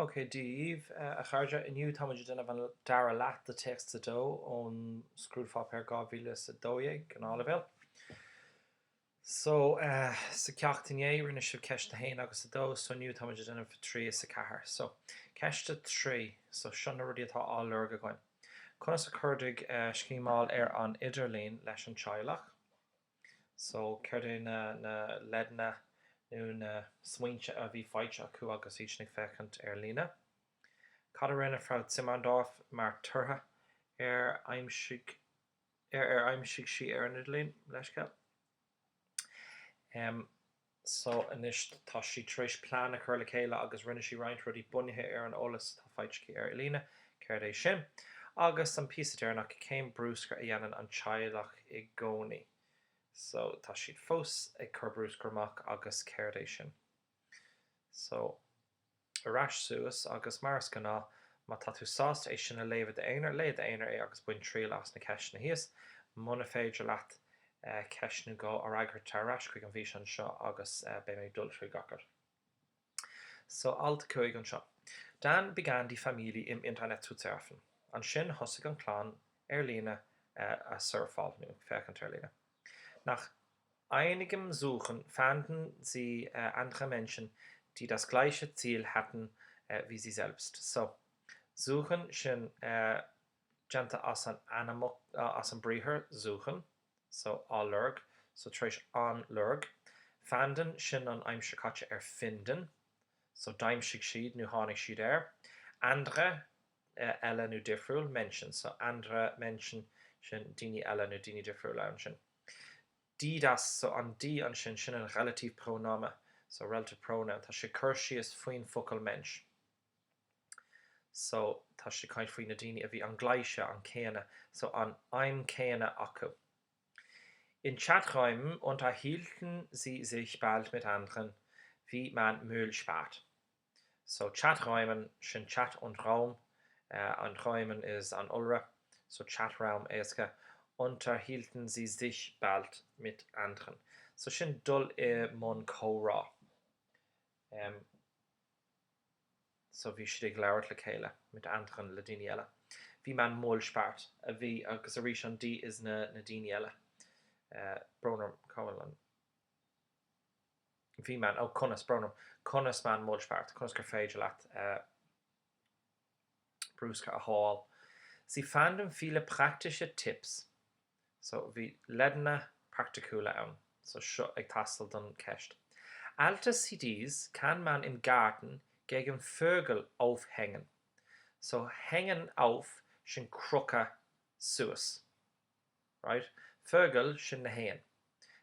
Okay, Dave, a charja iniu tamid dyn van dara lat the text do on screwfop per gavilis a doye ganalvel. So, sa ceachtainné rinne sib ceist na hain agus a do, so niu tamid dyn for 3 sa cahar. So, ceist 3, so sionna rudi atá á lurga goin. Conas a curdig scímal an idirlín leis an teilech. So, cerdé na ledna na swinche a bhí feite acu agus ísnig fechant lína. Cad rinne frá Simandorf mar turtha aimsig si an idirlín leisce. So inis tá si tríéis plán a chur le chéile agus rinne si roiint rudí bunithe an olalas tá feitci lína céir é sin. Agus an písatearnach céim brúscar a dhéanaan an teilech I gcónaí. So tá siad fós ag chur brúscarach agus céir é sin. So arás suas agus mars gná má tá tú sást é sin a léomh de éonar é agus buin trí las na ceis na híos muna féidir leat ceisnú go ar agur tarrás chuig an bhí an seo agus bé mé dul trí gachar. So alt chuig an seo. Dan began die Familie im Internet zu surfen. An sin hosig an chlán lína a surfáil nu fechant lína. Nach einigem Suchen fanden sie andere Menschen, die das gleiche Ziel hatten wie sie selbst. So, suchen schon janta as an briher suchen, so lurg, so trish an lurg. Fanden schon an aimshikache erfinden, so daimshik sheed nu hanig sheed Andere ella nu differul Menschen, so andere Menschen schon dini ella nu dini differul launchen. Die das, so an die an sin sin an relativ proname, so relative pronoun, tá sé cursi is foin focal mensch. So tá sé kaint foin na dini a bhí an gleiche an céine, so an I'm céine acu. In Chaträumen unterhielten sie sich bald mit anderen, wie man Müll spart. So Chaträumen sin Chat und Raum, an Räumen is an Ulra, so Chatraum eske. Unterhielten sie sich bald mit anderen. So sin dul mon córá. So wie si glauert le chéile mit anderen le daine eile. Wie man móll spart. A bhí agus a rís an dí is na daine eile. Brónam cálan. Bhí man, conas brónam. Conas man móll spart. Conas gur féidir leat brúsca a hall. Sie fanden viele praktische Tipps. So wie ledna praktikula an. So scho ag tasel dan kecht. Alte CDs kann man im Garten gegen Vögel aufhängen. So hängen auf schon krucka suas. Right? Vögel schon na hen.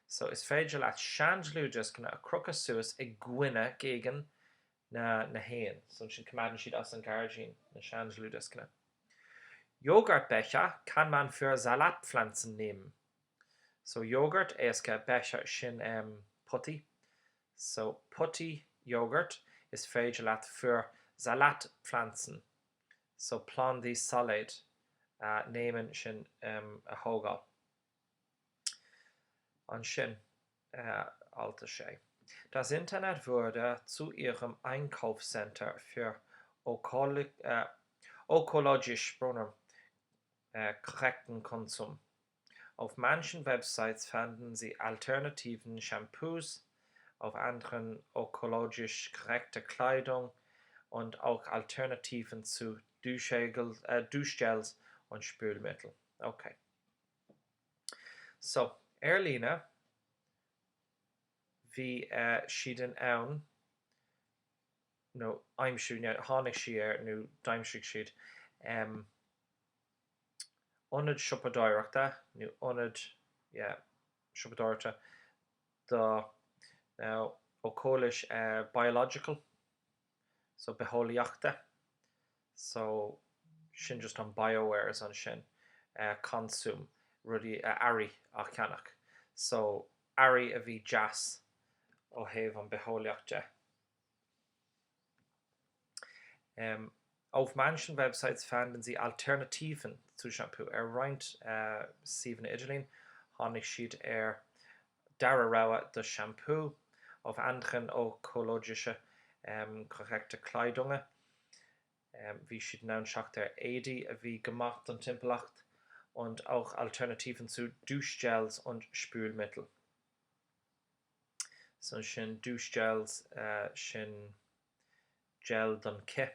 So is féidir at shanjlujas kana a krucka suas ag gwinna gegen na hen. So schon kamaden sheet as an garagin na shanjlujas kana. Joghurtbecher kann man für Salatpflanzen nehmen. So Joghurt eske Becher sin putti. So putti Joghurt is féidir leat für Salatpflanzen. So plan die Salad nehmen sin a hogal. An sin alte sé. Das Internet wurde zu ihrem Einkaufscenter für ökologisch korrekten Konsum. Auf manchen Websites fanden Sie alternativen Shampoos, auf anderen ökologisch korrekte Kleidung und auch Alternativen zu Duschgels und Spülmittel. Okay. So, Erlina, wie schieden aun, no, I'm shooting out Hanig sheer, no, Daimshik sheet, Onid Shopadorachta, nu onid, yeah, Shopadorachta, the now okolish biological, so beholiachta, so shin just on biowares on shin, consume, rudi ari arcanak, so ari avi jas, o have on beholiachta. Auf manchen Websites fanden Sie Alternativen zu Shampoo. Reint 7 Idelin, Honig schied Dararawa de Shampoo, auf anderen ökologische korrekte Kleidungen. Wie siad ná seach der 80 a bhí gemacht an Timpelacht und auch Alternativen zu Duschgels und Spülmittel. So sin Duschgels, sin Gel don Ke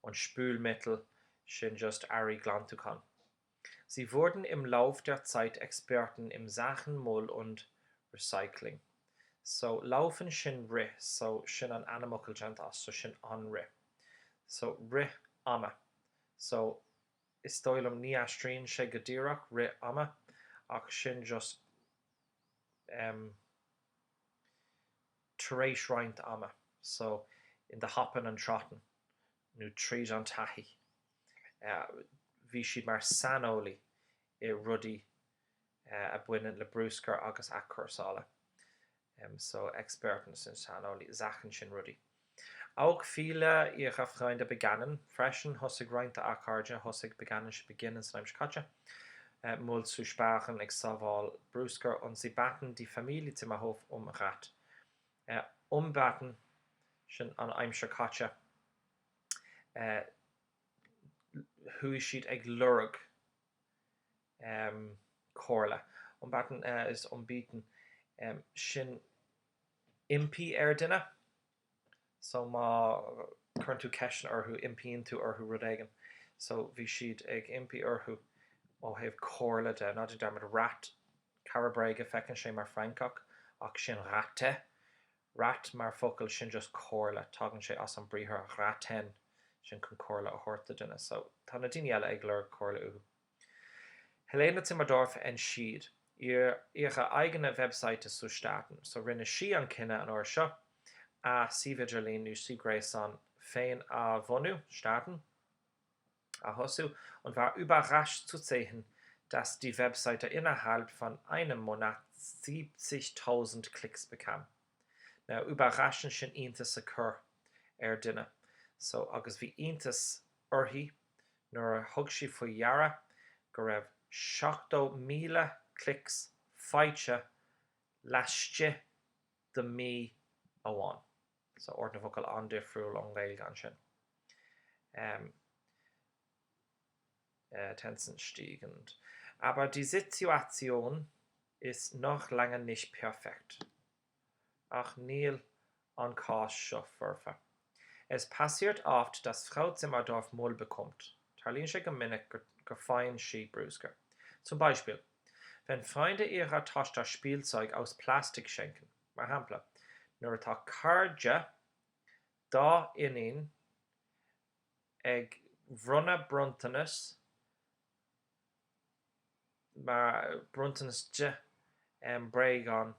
und Spülmittel sin just Ari Glantukan. Sie wurden im Lauf der Zeit Experten im Sachenmüll und Recycling. So laufen sin ri, so sin an animal gentas, so sin an ri. So ri ama. So is stoilum ní astrín sé godírak ri ama, ach sin just taréis roint ama. So in the hoppen and trotten, nu tríd an tahi. Bhí siad mar sanolaí I rudí a buine le brúscar agus acursála. So experten sin sanolaí, zachan sin rudí. Auch viele ihrer Freunde begannen, freschen hosig rointe acharja, hosig begannen sie beginnen snaim schkatja, mul zu sparen, ik saval brúscar, und sie baten die Familie Zimmerhof Rat. Baten sin an aimse katja, hui siad ag lurg chorla. Baten is bieten sin impi dinne, so ma current to keshen orhu impi into orhu rodegen. So vi siad ag impi orhu o hef chorla de, not a dermot rat carabrega fecken sé mar frankach, ach sin ratte. Rat mar focal sin just chorla, tagan sé as an brihar raten sin kun chorla a horta dinne. So tána diniela ag lurg chorla uhu. Helena Zimmerdorf en Schied. Ihre eigene Webseite zu starten. So rinne si an kinne an orsha, a sivigerlin nu si Grayson fein a vonu starten, a hosu, und war überrascht zu sehen, dass die Webseite innerhalb von einem Monat 70.000 Klicks bekam. Now, überraschend sin intas occur dinne. So, agus vi intas urhi, nor hugshi fu yara, gorev 7,000 clicks feitse lasje de mi a one. So ordne vocal ande fru long leil gan sin. Tensen stiegend. Aber die Situation ist noch lange nicht perfekt. Ach Neil an Kassschafferfe. Es passiert oft, dass Frau Zimmerdorf Mull bekommt. Tarlinsche Geminnek gefein Skibrüsker. Zum Beispiel, wenn Freunde ihrer Tochter Spielzeug aus Plastik schenken, Mahampla, nur ta Karja da inin eg vrunna bruntanus maar bruntanus je bregan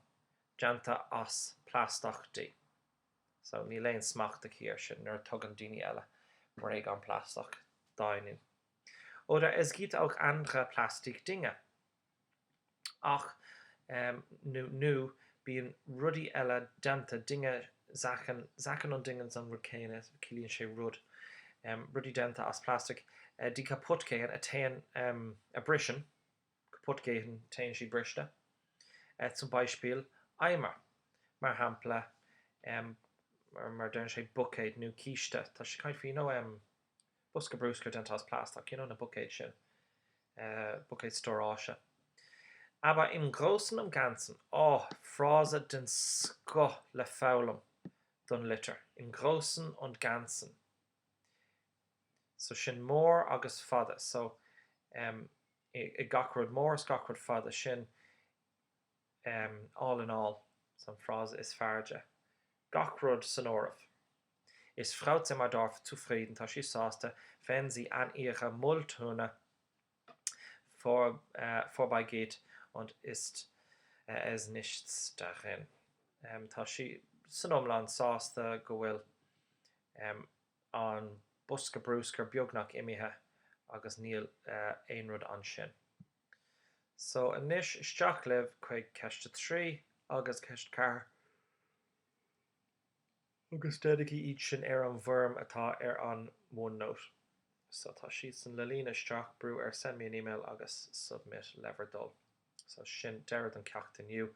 janta as plastachti. So ni lein smachtig hier sin nur tugan dini ella bregan plastach dainin. Oder es gibt auch andere Plastikdinge. Ach, nu bien ruddy ella dante Dinge Sachen und Dingen san rukene kilien she rud ruddy dante as plastic die kaputt gehen attain a brischen kaputt gehen tain she brishte zum Beispiel Eimer mar hampla mar dern she bucket nu kiste ta she kind fi no buska brusker dante as plastic you know na bucket shin bucket storage. Aber im Großen und Ganzen, Phrase den Sko le faulum don litter. Im Großen und Ganzen. So shin more agus fada. So I gacrod more, gacrod fada shin all in all. Some Phrase is farge. Gacrod sonorov. Ist Frau Zimmerdorf zufrieden, dass sie sagte, wenn sie an ihrer Mulltonne vorbeigeht, und ist es nichts darin. Tashi Sunomland saste gowill an buska brúsker biognach imihe agus níl einrod an sin. So anish Stachlev quig keshte 3 agus kesht car agus dediki each sin an worm atá an one note. So tashi san Lalina Strach brew send me an email agus submit lever dull. So sin derad an cecht in you